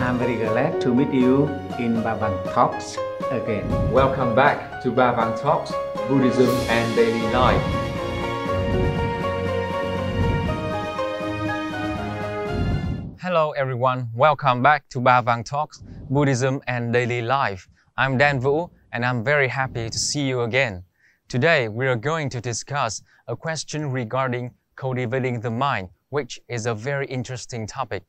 I'm very glad to meet you in Ba Vang Talks again. Welcome back to Ba Vang Talks, Buddhism and Daily Life. Hello everyone, welcome back to Ba Vang Talks, Buddhism and Daily Life. I'm Dan Vũ and I'm very happy to see you again. Today we are going to discuss a question regarding cultivating the mind, which is a very interesting topic.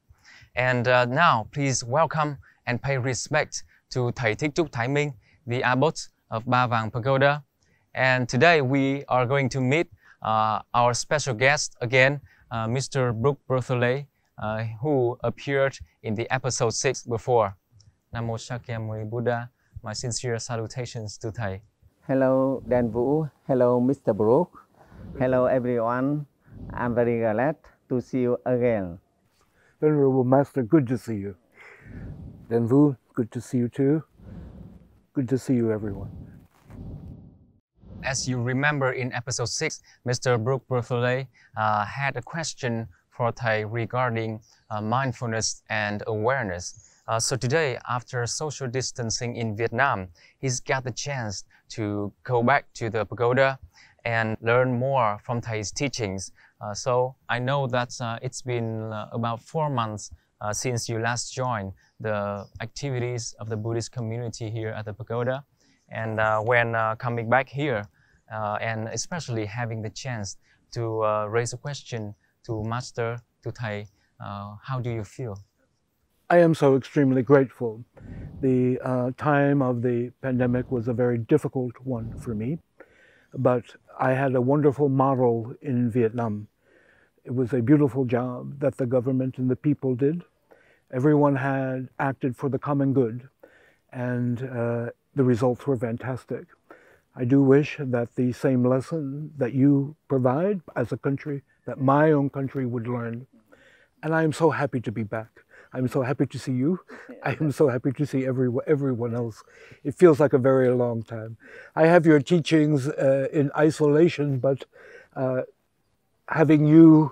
And now please welcome and pay respect to Thầy Thich Thay Minh, the abbot of Ba Vang Pagoda. And today we are going to meet our special guest again, Mr. Brook Berthollet, who appeared in the episode 6 before. Namo Shakyamuni Buddha, my sincere salutations to Thầy. Hello Dan Vũ, hello Mr. Brook, hello everyone. I'm very glad to see you again. Venerable Master, good to see you. Dan Vũ, good to see you too. Good to see you, everyone. As you remember in episode 6, Mr. Brook Berthollet had a question for Thầy regarding mindfulness and awareness. So today, after social distancing in Vietnam, he's got the chance to go back to the pagoda and learn more from Thay's teachings. So I know that it's been about 4 months since you last joined the activities of the Buddhist community here at the pagoda. And when coming back here, and especially having the chance to raise a question to Master, to Thầy, how do you feel? I am so extremely grateful. The time of the pandemic was a very difficult one for me, but I had a wonderful model in Vietnam. It was a beautiful job that the government and the people did. Everyone had acted for the common good, and the results were fantastic. I do wish that the same lesson that you provide as a country, that my own country would learn. And I am so happy to be back. I'm so happy to see you. I am so happy to see everyone else. It feels like a very long time. I have your teachings in isolation, but having you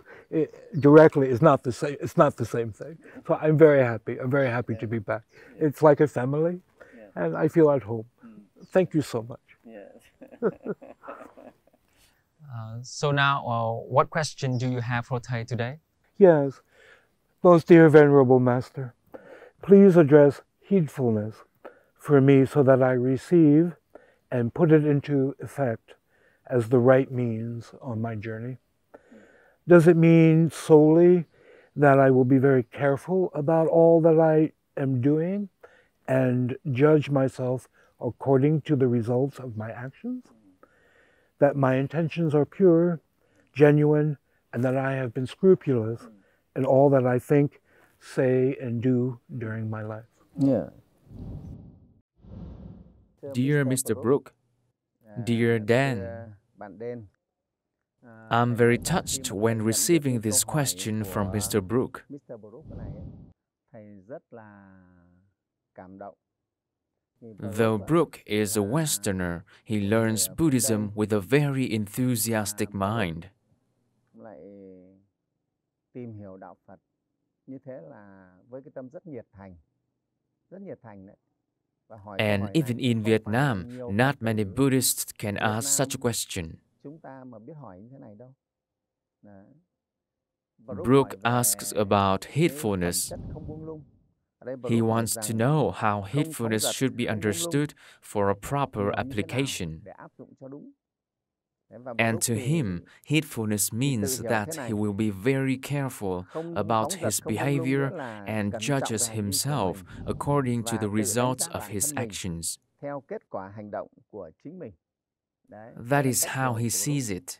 directly is not the same. It's not the same thing. So I'm very happy. I'm very happy to be back. It's like a family, and I feel at home. Thank you so much. So now, what question do you have for Thầy today? Yes. Most dear Venerable Master, please address heedfulness for me so that I receive and put it into effect as the right means on my journey. Does it mean solely that I will be very careful about all that I am doing and judge myself according to the results of my actions? That my intentions are pure, genuine, and that I have been scrupulous in all that I think, say, and do during my life. Yeah. Dear Mr. Brook, dear Dan, I'm very touched when receiving this question from Mr. Brook. Though Brook is a Westerner, he learns Buddhism with a very enthusiastic mind. And even in Vietnam, not many Buddhists can ask such a question. Brook asks about heedfulness. He wants to know how heedfulness should be understood for a proper application. And to him, heedfulness means that he will be very careful about his behavior and judges himself according to the results of his actions. That is how he sees it.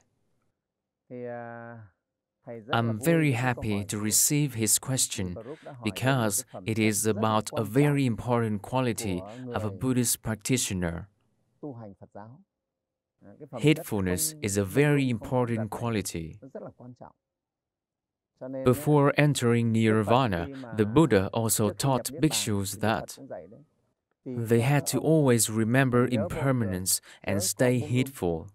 I'm very happy to receive his question because it is about a very important quality of a Buddhist practitioner. Heedfulness is a very important quality. Before entering Nirvana, the Buddha also taught bhikshus that they had to always remember impermanence and stay heedful.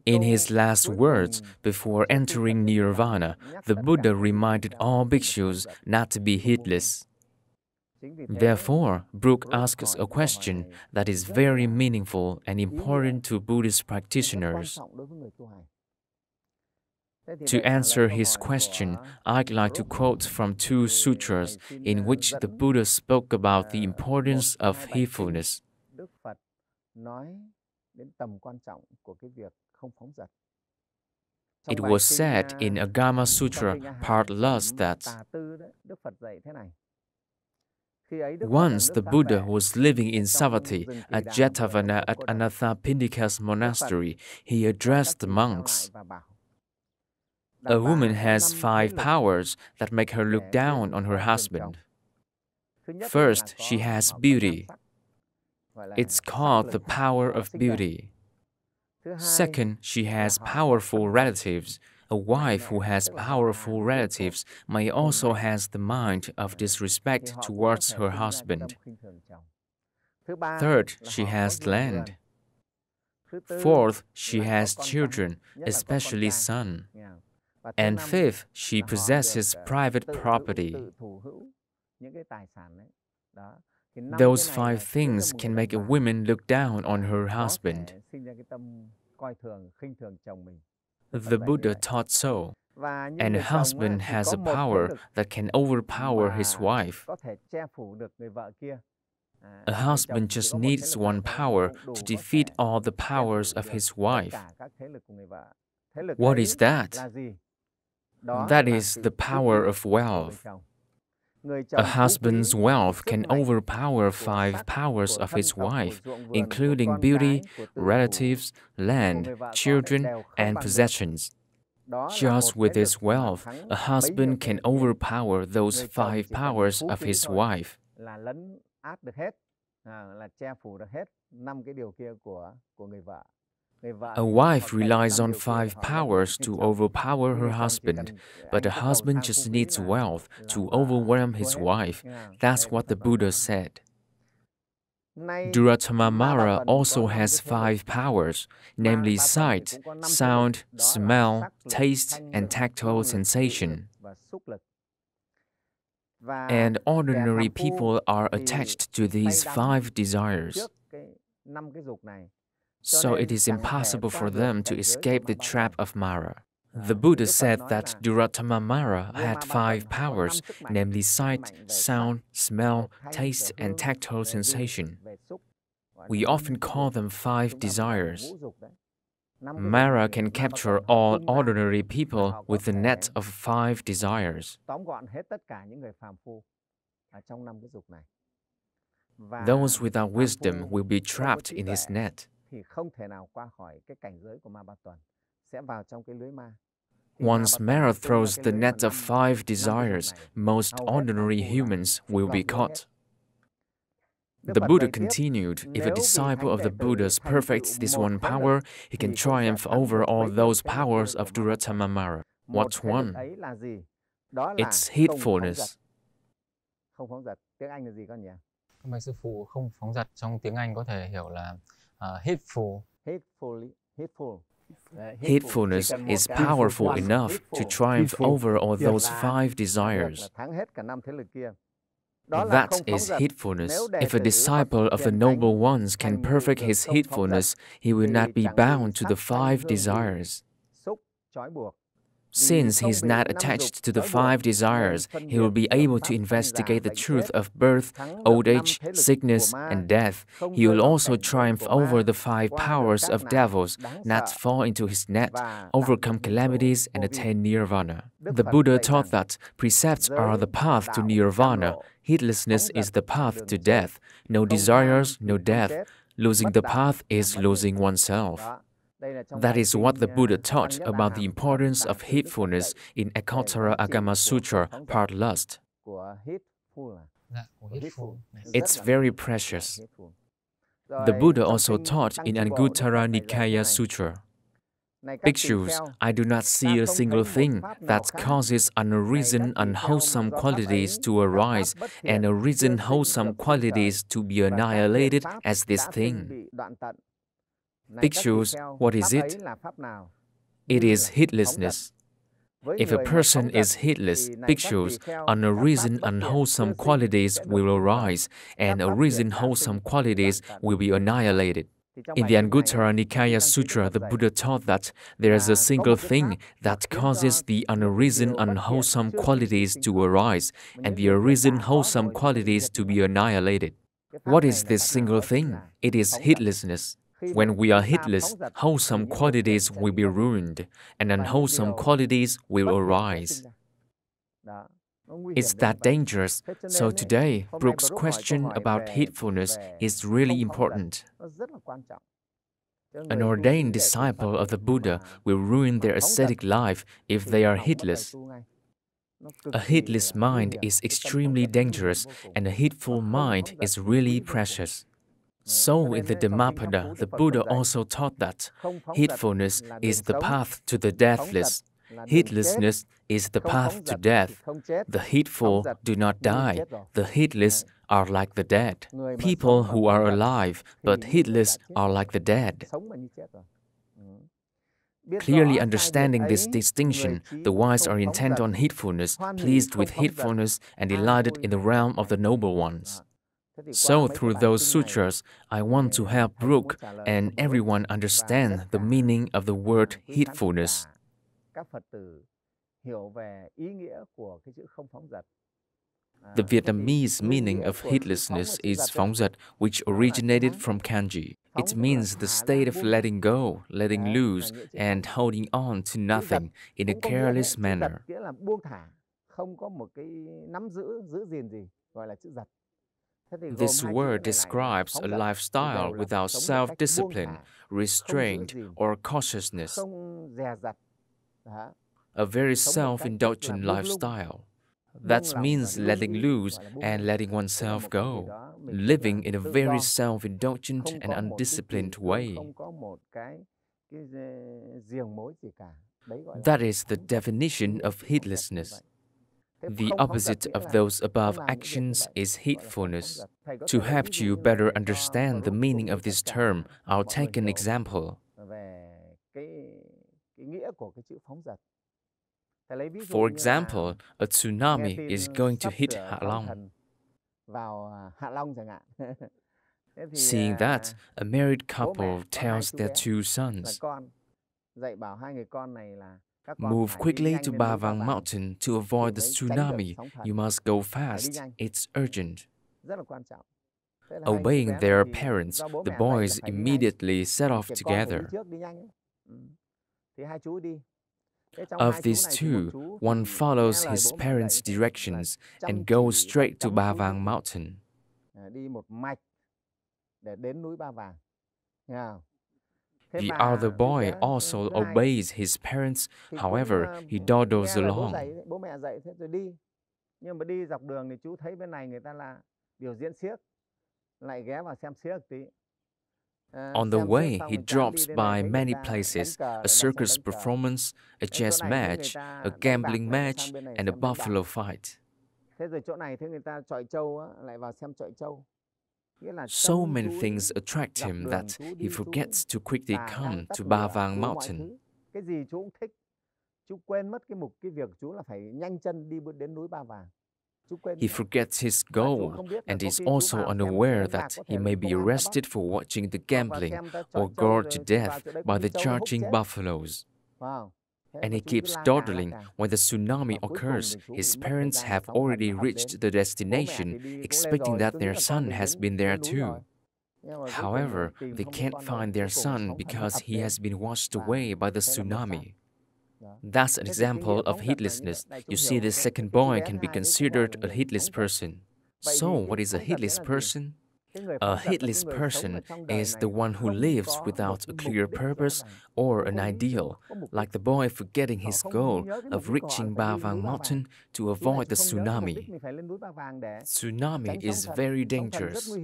In his last words before entering nirvana, the Buddha reminded all bhikshus not to be heedless. Therefore, Brooke asks a question that is very meaningful and important to Buddhist practitioners. To answer his question, I'd like to quote from two sutras in which the Buddha spoke about the importance of heedfulness. It was said in Agama Sutra, part last, that once the Buddha was living in Savatthi at Jetavana at Anathapindika's monastery. He addressed the monks. A woman has 5 powers that make her look down on her husband. First, she has beauty. It's called the power of beauty. Second, she has powerful relatives. A wife who has powerful relatives may also has the mind of disrespect towards her husband. Third, she has land. Fourth, she has children, especially son. And fifth, she possesses private property. Those 5 things can make a woman look down on her husband. The Buddha taught so, and a husband has a power that can overpower his wife. A husband just needs one power to defeat all the powers of his wife. What is that? That is the power of wealth. A husband's wealth can overpower 5 powers of his wife, including beauty, relatives, land, children, and possessions. Just with his wealth, a husband can overpower those 5 powers of his wife. A wife relies on 5 powers to overpower her husband, but a husband just needs wealth to overwhelm his wife. That's what the Buddha said. Durattamamara also has 5 powers, namely sight, sound, smell, taste, and tactile sensation. And ordinary people are attached to these 5 desires. So it is impossible for them to escape the trap of Mara. The Buddha said that Durattamamara had 5 powers, namely sight, sound, smell, taste, and tactile sensation. We often call them 5 desires. Mara can capture all ordinary people with the net of 5 desires. Those without wisdom will be trapped in his net. Once Mara throws the net of 5 desires, most ordinary humans will be caught. The Buddha continued, if a disciple of the Buddha perfects this one power, he can triumph over all those powers of Durattamamara. What's one? It's heedfulness. Bạch sư phụ, không phóng dật trong tiếng Anh có thể hiểu là heedful. Heedfulness is powerful enough to triumph over all those 5 desires. That is heedfulness. If a disciple of the Noble Ones can perfect his heedfulness, he will not be bound to the 5 desires. Since he is not attached to the 5 desires, he will be able to investigate the truth of birth, old age, sickness, and death. He will also triumph over the 5 powers of devils, not fall into his net, overcome calamities, and attain nirvana. The Buddha taught that precepts are the path to nirvana. Heedlessness is the path to death. No desires, no death. Losing the path is losing oneself. That is what the Buddha taught about the importance of heedfulness in Ekatara Agama Sutra, part last. It's very precious. The Buddha also taught in Anguttara Nikaya Sutra. Bhikshus, I do not see a single thing that causes unreasoned, unwholesome qualities to arise and unreasoned, wholesome qualities to be annihilated as this thing. Bhikshus, what is it? It is heedlessness. If a person is heedless, bhikshus, unreasoned unwholesome qualities will arise, and unreasoned wholesome qualities will be annihilated. In the Anguttara Nikaya Sutra, the Buddha taught that there is a single thing that causes the unreasoned unwholesome qualities to arise, and the unreasoned wholesome qualities to be annihilated. What is this single thing? It is heedlessness. When we are heedless, wholesome qualities will be ruined, and unwholesome qualities will arise. It's that dangerous. So today, Brooke's question about heedfulness is really important. An ordained disciple of the Buddha will ruin their ascetic life if they are heedless. A heedless mind is extremely dangerous, and a heedful mind is really precious. So in the Dhammapada, the Buddha also taught that heedfulness is the path to the deathless. Heedlessness is the path to death. The heedful do not die. The heedless are like the dead. People who are alive but heedless are like the dead. Clearly understanding this distinction, the wise are intent on heedfulness, pleased with heedfulness, and delighted in the realm of the noble ones. So through those sutras, I want to help Brooke and everyone understand the meaning of the word heedfulness. The Vietnamese meaning of heedlessness is phóng dật, which originated from kanji. It means the state of letting go, letting loose, and holding on to nothing in a careless manner. This word describes a lifestyle without self-discipline, restraint, or cautiousness. A very self-indulgent lifestyle. That means letting loose and letting oneself go, living in a very self-indulgent and undisciplined way. That is the definition of heedlessness. The opposite of those above actions is heedfulness. To help you better understand the meaning of this term, I'll take an example. For example, a tsunami is going to hit Hạ Long. Seeing that, a married couple tells their two sons, "Move quickly to Ba Vang Mountain to avoid the tsunami. You must go fast. It's urgent." Obeying their parents, the boys immediately set off together. Of these two, one follows his parents' directions and goes straight to Ba Vang Mountain. The other boy also obeys his parents, however, he dawdles along. On the way, he drops by many places, a circus performance, a chess match, a gambling match, and a buffalo fight. So many things attract him that he forgets to quickly come to Ba Vang Mountain. He forgets his goal and is also unaware that he may be arrested for watching the gambling or gored to death by the charging buffaloes. And he keeps dawdling. When the tsunami occurs, his parents have already reached the destination, expecting that their son has been there too. However, they can't find their son because he has been washed away by the tsunami. That's an example of heedlessness. You see, the second boy can be considered a heedless person. So, what is a heedless person? A heedless person is the one who lives without a clear purpose or an ideal, like the boy forgetting his goal of reaching Ba Vang Mountain to avoid the tsunami. Tsunami is very dangerous.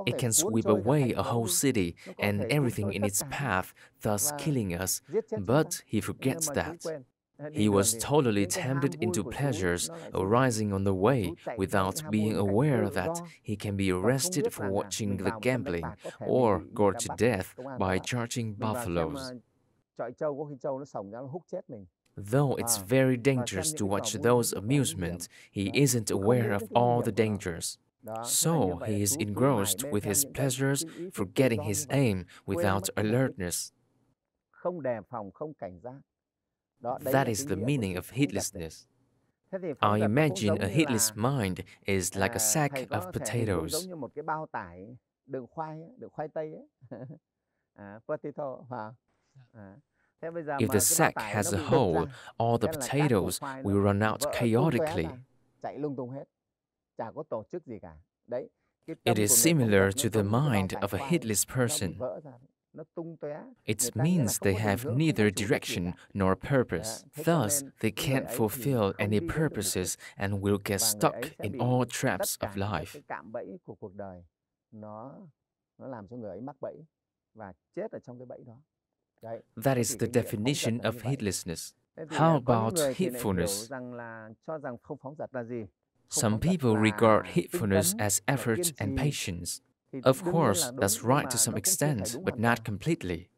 It can sweep away a whole city and everything in its path, thus killing us, but he forgets that. He was totally tempted into pleasures arising on the way without being aware that he can be arrested for watching the gambling or go to death by charging buffaloes. Though it's very dangerous to watch those amusements, he isn't aware of all the dangers. So he is engrossed with his pleasures, forgetting his aim without alertness. That is the meaning of heedlessness. I imagine a heedless mind is like a sack of potatoes. If the sack has a hole, all the potatoes will run out chaotically. It is similar to the mind of a heedless person. It means they have neither direction nor purpose. Thus, they can't fulfill any purposes and will get stuck in all traps of life. That is the definition of heedlessness. How about heedfulness? Some people regard heedfulness as effort and patience. Of course, that's right to some extent, but not completely.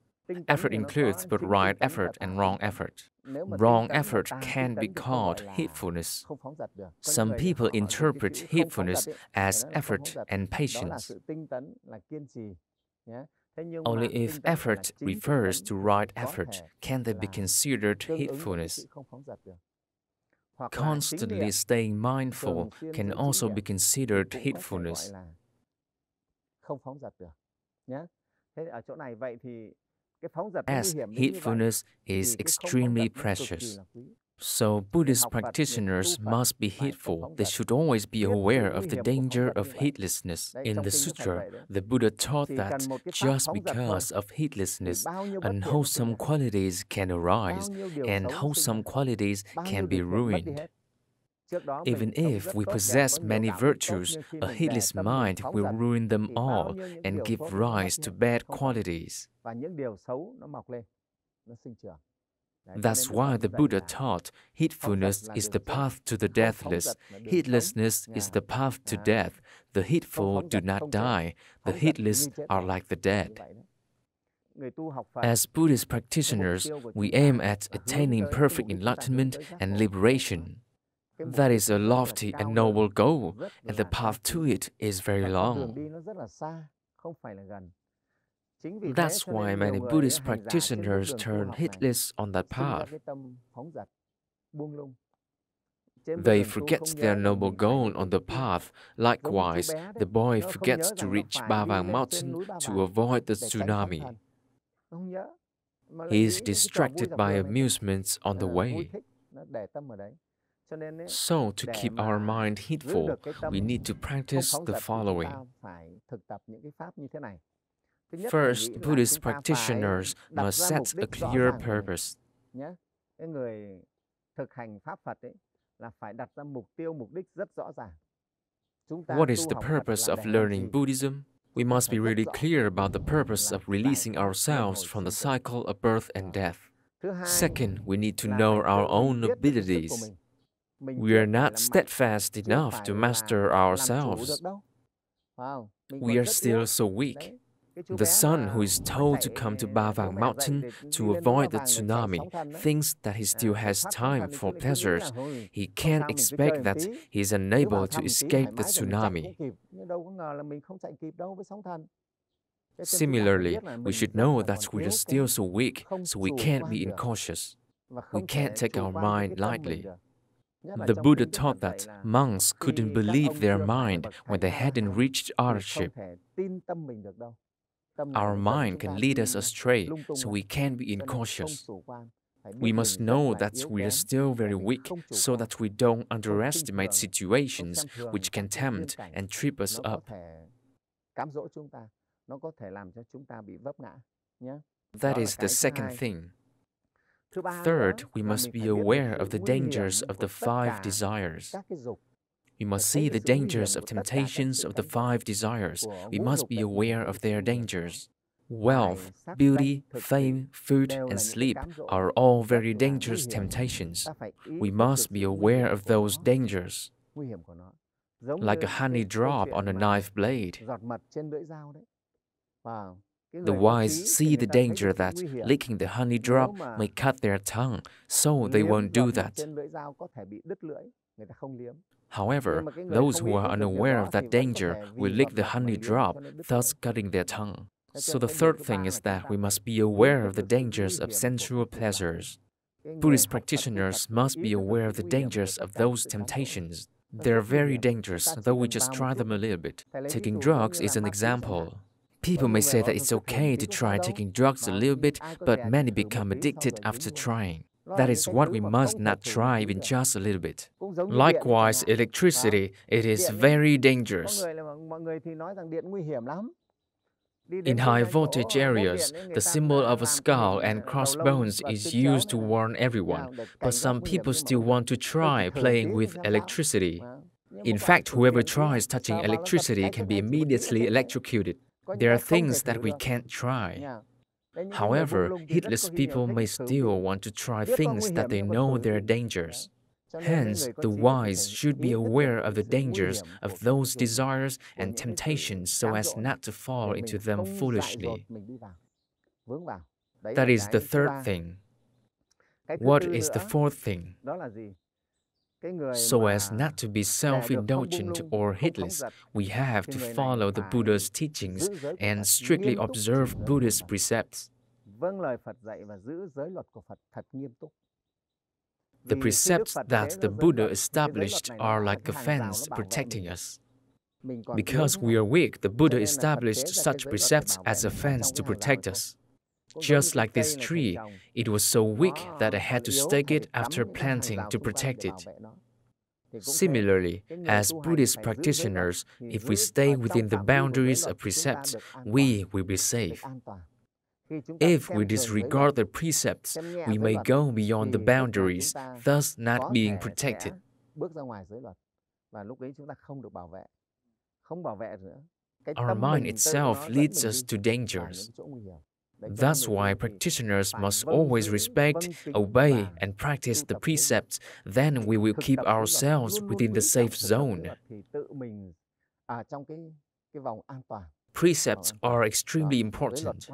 Effort includes both right effort and wrong effort. Wrong effort can be called heedfulness. Some people interpret heedfulness as effort and patience. Only if effort refers to right effort can they be considered heedfulness. Constantly staying mindful can also be considered heedfulness. As heedfulness is extremely precious. So Buddhist practitioners must be heedful. They should always be aware of the danger of heedlessness. In the sutra, the Buddha taught that just because of heedlessness, unwholesome qualities can arise, and wholesome qualities can be ruined. Even if we possess many virtues, a heedless mind will ruin them all and give rise to bad qualities. That's why the Buddha taught heedfulness is the path to the deathless, heedlessness is the path to death. The heedful do not die, the heedless are like the dead. As Buddhist practitioners, we aim at attaining perfect enlightenment and liberation. That is a lofty and noble goal, and the path to it is very long. That's why many Buddhist practitioners turn heedless on that path. They forget their noble goal on the path. Likewise, the boy forgets to reach Ba Vang Mountain to avoid the tsunami. He is distracted by amusements on the way. So, to keep our mind heedful, we need to practice the following. First, Buddhist practitioners must set a clear purpose. What is the purpose of learning Buddhism? We must be really clear about the purpose of releasing ourselves from the cycle of birth and death. Second, we need to know our own abilities. We are not steadfast enough to master ourselves. We are still so weak. The son who is told to come to Ba Vang Mountain to avoid the tsunami thinks that he still has time for pleasures. He can't expect that he is unable to escape the tsunami. Similarly, we should know that we are still so weak, so we can't be incautious. We can't take our mind lightly. The Buddha taught that monks couldn't believe their mind when they hadn't reached arhatship. Our mind can lead us astray, so we can't be incautious. We must know that we are still very weak, so that we don't underestimate situations which can tempt and trip us up. That is the second thing. Third, we must be aware of the dangers of the 5 desires. We must see the dangers of temptations of the 5 desires. We must be aware of their dangers. Wealth, beauty, fame, food, and sleep are all very dangerous temptations. We must be aware of those dangers, like a honey drop on a knife blade. The wise see the danger that licking the honey drop may cut their tongue, so they won't do that. However, those who are unaware of that danger will lick the honey drop, thus cutting their tongue. So the third thing is that we must be aware of the dangers of sensual pleasures. Buddhist practitioners must be aware of the dangers of those temptations. They're very dangerous, though we just try them a little bit. Taking drugs is an example. People may say that it's okay to try taking drugs a little bit, but many become addicted after trying. That is what we must not try even just a little bit. Likewise, electricity, it is very dangerous. In high voltage areas, the symbol of a skull and crossbones is used to warn everyone, but some people still want to try playing with electricity. In fact, whoever tries touching electricity can be immediately electrocuted. There are things that we can't try. However, heedless people may still want to try things that they know they're dangerous. Hence, the wise should be aware of the dangers of those desires and temptations so as not to fall into them foolishly. That is the third thing. What is the fourth thing? So as not to be self-indulgent or heedless, we have to follow the Buddha's teachings and strictly observe Buddhist precepts. The precepts that the Buddha established are like a fence protecting us. Because we are weak, the Buddha established such precepts as a fence to protect us. Just like this tree, it was so weak that I had to stake it after planting to protect it. Similarly, as Buddhist practitioners, if we stay within the boundaries of precepts, we will be safe. If we disregard the precepts, we may go beyond the boundaries, thus not being protected. Our mind itself leads us to dangers. That's why practitioners must always respect, obey, and practice the precepts. Then we will keep ourselves within the safe zone. Precepts are extremely important.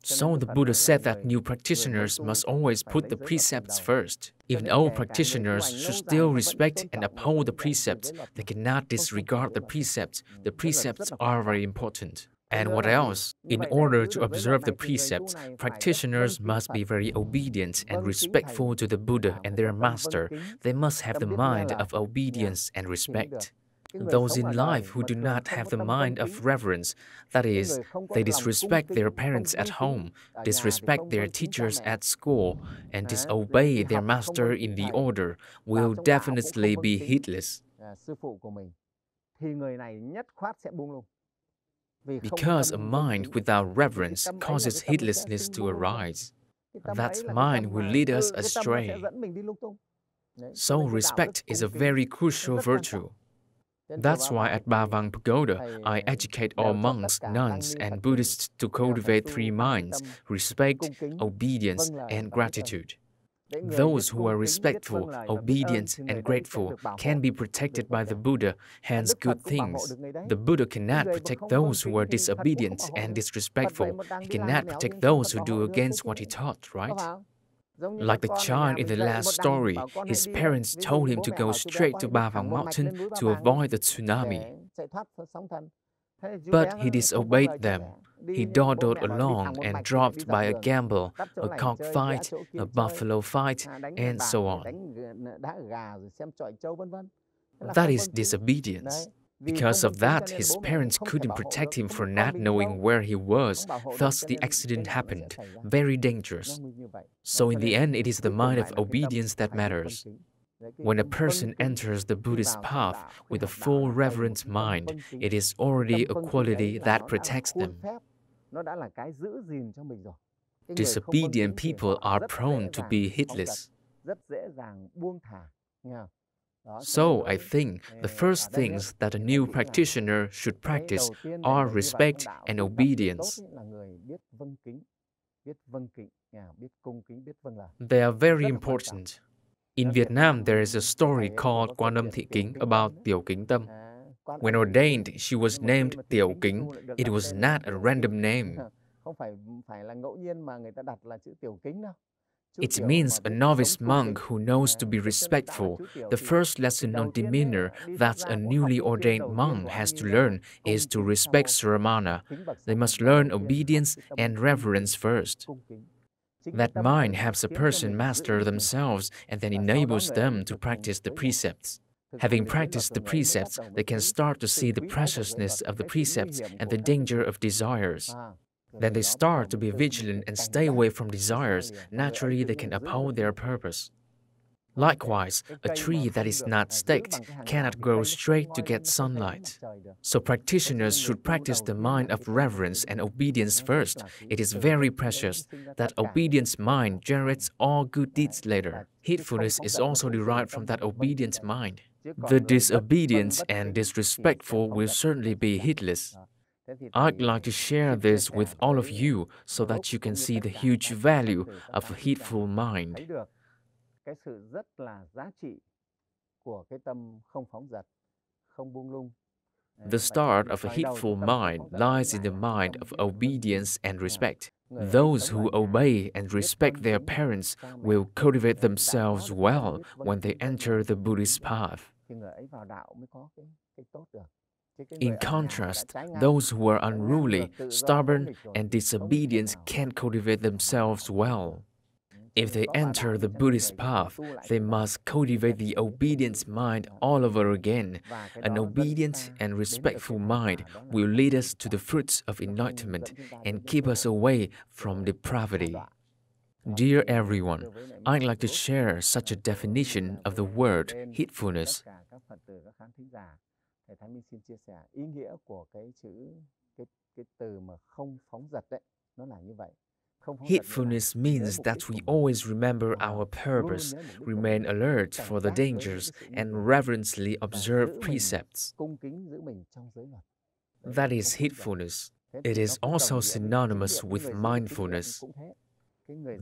So the Buddha said that new practitioners must always put the precepts first. Even old practitioners should still respect and uphold the precepts. They cannot disregard the precepts. The precepts are very important. And what else? In order to observe the precepts, practitioners must be very obedient and respectful to the Buddha and their master. They must have the mind of obedience and respect. Those in life who do not have the mind of reverence, that is, they disrespect their parents at home, disrespect their teachers at school, and disobey their master in the order, will definitely be heedless. Because a mind without reverence causes heedlessness to arise. That mind will lead us astray. So respect is a very crucial virtue. That's why at Ba Vang Pagoda, I educate all monks, nuns, and Buddhists to cultivate three minds: respect, obedience, and gratitude. Those who are respectful, obedient, and grateful can be protected by the Buddha, hence good things. The Buddha cannot protect those who are disobedient and disrespectful. He cannot protect those who do against what he taught, right? Like the child in the last story, his parents told him to go straight to Ba Vang Mountain to avoid the tsunami. But he disobeyed them. He dawdled along and dropped by a gamble, a cockfight, a buffalo fight, and so on. That is disobedience. Because of that, his parents couldn't protect him for not knowing where he was. Thus, the accident happened. Very dangerous. So in the end, it is the mind of obedience that matters. When a person enters the Buddhist path with a full reverent mind, it is already a quality that protects them. Disobedient people are prone to be heedless. So I think the first things that a new practitioner should practice are respect and obedience. They are very important. In Vietnam, there is a story called Quan Âm Thị Kính about Tiểu Kính Tâm. When ordained, she was named Tiểu Kính. It was not a random name. It means a novice monk who knows to be respectful. The first lesson on demeanor that a newly ordained monk has to learn is to respect Sramana. They must learn obedience and reverence first. That mind helps a person master themselves and then enables them to practice the precepts. Having practiced the precepts, they can start to see the preciousness of the precepts and the danger of desires. Then they start to be vigilant and stay away from desires. Naturally, they can uphold their purpose. Likewise, a tree that is not staked cannot grow straight to get sunlight. So practitioners should practice the mind of reverence and obedience first. It is very precious. That obedience mind generates all good deeds later. Heedfulness is also derived from that obedient mind. The disobedient and disrespectful will certainly be heedless. I'd like to share this with all of you so that you can see the huge value of a heedful mind. The start of a heedful mind lies in the mind of obedience and respect. Those who obey and respect their parents will cultivate themselves well when they enter the Buddhist path. In contrast, those who are unruly, stubborn, and disobedient can't cultivate themselves well. If they enter the Buddhist path, they must cultivate the obedient mind all over again. An obedient and respectful mind will lead us to the fruits of enlightenment and keep us away from depravity. Dear everyone, I'd like to share such a definition of the word heedfulness. Thầy Thái Minh xin chia sẻ ý nghĩa của cái từ mà không phóng dật đấy, nó là như vậy. Heedfulness means that we always remember our purpose, remain alert for the dangers, and reverently observe precepts. That is heedfulness. It is also synonymous with mindfulness.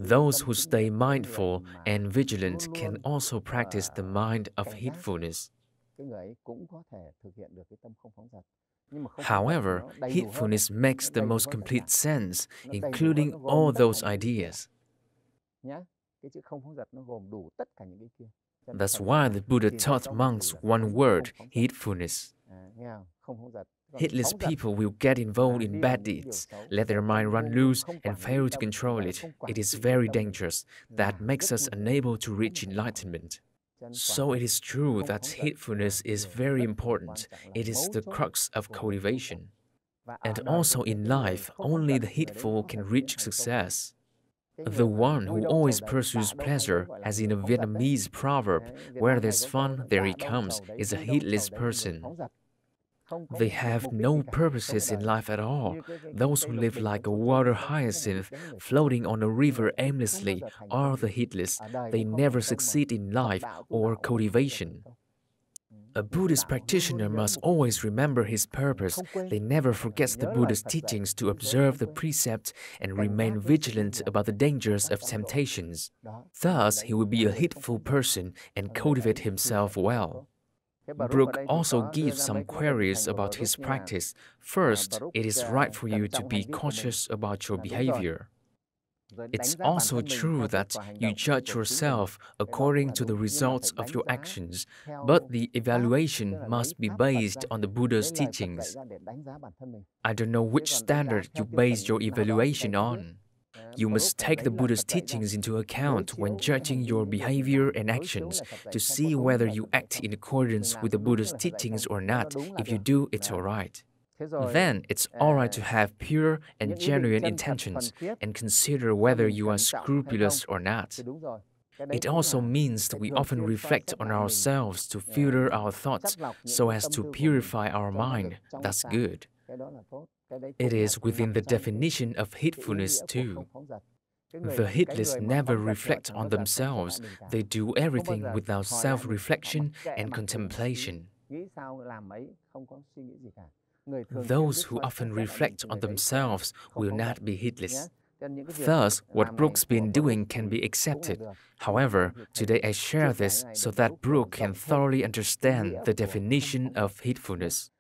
Those who stay mindful and vigilant can also practice the mind of heedfulness. However, heedfulness makes the most complete sense, including all those ideas. That's why the Buddha taught monks one word, heedfulness. Heedless people will get involved in bad deeds, let their mind run loose and fail to control it. It is very dangerous. That makes us unable to reach enlightenment. So it is true that heedfulness is very important. It is the crux of cultivation. And also in life, only the heedful can reach success. The one who always pursues pleasure, as in a Vietnamese proverb, where there's fun, there he comes, is a heedless person. They have no purposes in life at all. Those who live like a water hyacinth floating on a river aimlessly are the heedless. They never succeed in life or cultivation. A Buddhist practitioner must always remember his purpose. They never forget the Buddha's teachings to observe the precepts and remain vigilant about the dangers of temptations. Thus, he will be a heedful person and cultivate himself well. Truc also gives some queries about his practice. First, it is right for you to be cautious about your behavior. It's also true that you judge yourself according to the results of your actions, but the evaluation must be based on the Buddha's teachings. I don't know which standard you base your evaluation on. You must take the Buddha's teachings into account when judging your behavior and actions to see whether you act in accordance with the Buddha's teachings or not. If you do, it's all right. Then it's all right to have pure and genuine intentions and consider whether you are scrupulous or not. It also means that we often reflect on ourselves to filter our thoughts so as to purify our mind. That's good. It is within the definition of heedfulness too. The Heatless never reflect on themselves. They do everything without self-reflection and contemplation. Those who often reflect on themselves will not be heedless. Thus, what Brooke's been doing can be accepted. However, today I share this so that Brooke can thoroughly understand the definition of heedfulness.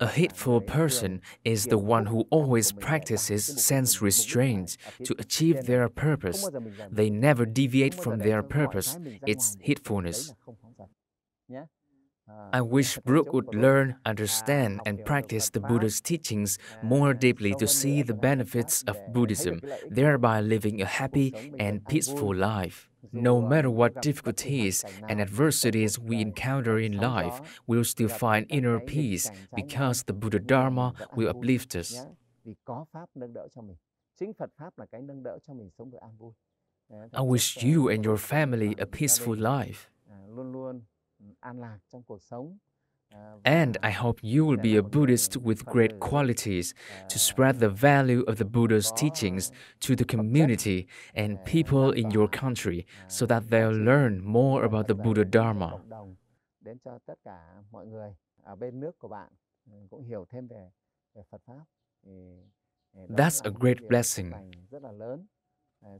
A heedful person is the one who always practices sense restraint to achieve their purpose. They never deviate from their purpose. It's heedfulness. I wish Brooke would learn, understand, and practice the Buddha's teachings more deeply to see the benefits of Buddhism, thereby living a happy and peaceful life. No matter what difficulties and adversities we encounter in life, we'll still find inner peace because the Buddha Dharma will uplift us. I wish you and your family a peaceful life. And I hope you will be a Buddhist with great qualities to spread the value of the Buddha's teachings to the community and people in your country so that they'll learn more about the Buddha Dharma. That's a great blessing.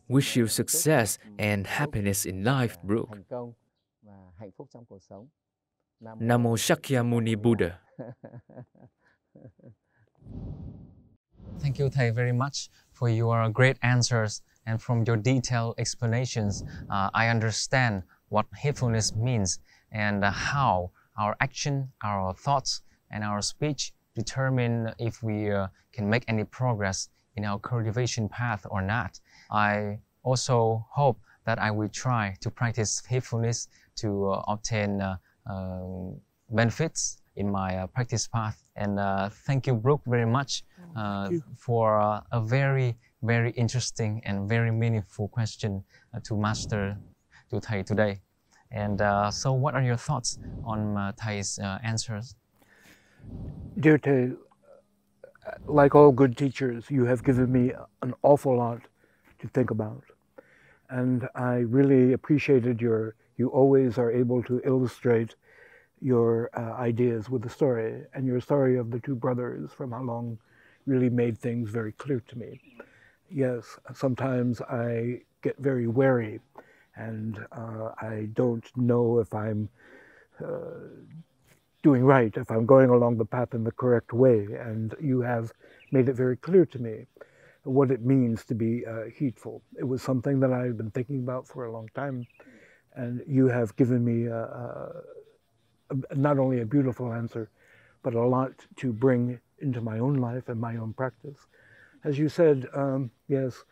Wish you success and happiness in life, Brooke. Namo Shakyamuni Buddha. Thank you, Thay, very much for your great answers, and from your detailed explanations, I understand what heedfulness means and how our action, our thoughts, and our speech determine if we can make any progress in our cultivation path or not. I also hope that I will try to practice heedfulness to obtain benefits in my practice path. And thank you, Brooke, very much for a very, very interesting and very meaningful question to Master, to Thay today. And so what are your thoughts on Thay's answers? Dear Thay, like all good teachers, you have given me an awful lot to think about. And I really appreciated you always are able to illustrate your ideas with the story, and your story of the two brothers from How Long really made things very clear to me. Yes, sometimes I get very wary, and I don't know if I'm doing right, if I'm going along the path in the correct way, and you have made it very clear to me what it means to be heedful. It was something that I've been thinking about for a long time, and you have given me not only a beautiful answer, but a lot to bring into my own life and my own practice. As you said, yes,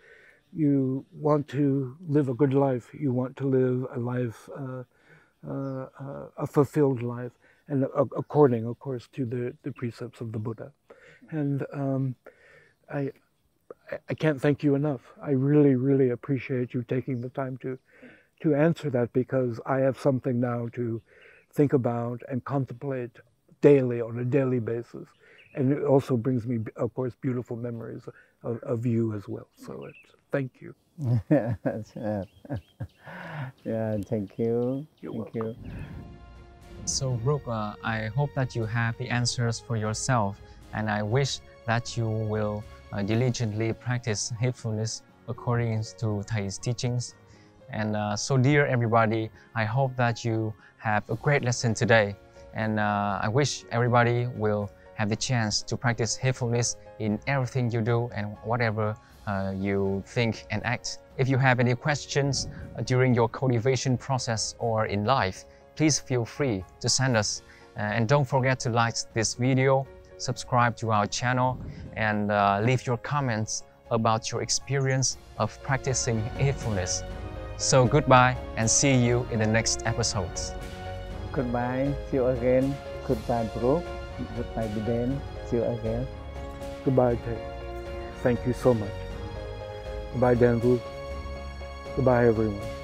you want to live a good life. You want to live a life, a fulfilled life, and according, of course, to the precepts of the Buddha. And I can't thank you enough. I really, really appreciate you taking the time to answer that, because I have something now to think about and contemplate daily, on a daily basis. And it also brings me, of course, beautiful memories of you as well. So thank you. Yeah, thank you. You're Thank welcome. you. So Brooke, I hope that you have the answers for yourself, and I wish that you will diligently practice heedfulness according to Thay's teachings. And so dear everybody, I hope that you have a great lesson today, and I wish everybody will have the chance to practice heedfulness in everything you do and whatever you think and act. If you have any questions during your cultivation process or in life, please feel free to send us. And don't forget to like this video, subscribe to our channel, and leave your comments about your experience of practicing heedfulness. So goodbye and see you in the next episodes. Goodbye, see you again. Goodbye, Brooke. Goodbye, Biden. See you again. Goodbye, Thay. Thank you so much. Goodbye, Dan Vu. Goodbye, everyone.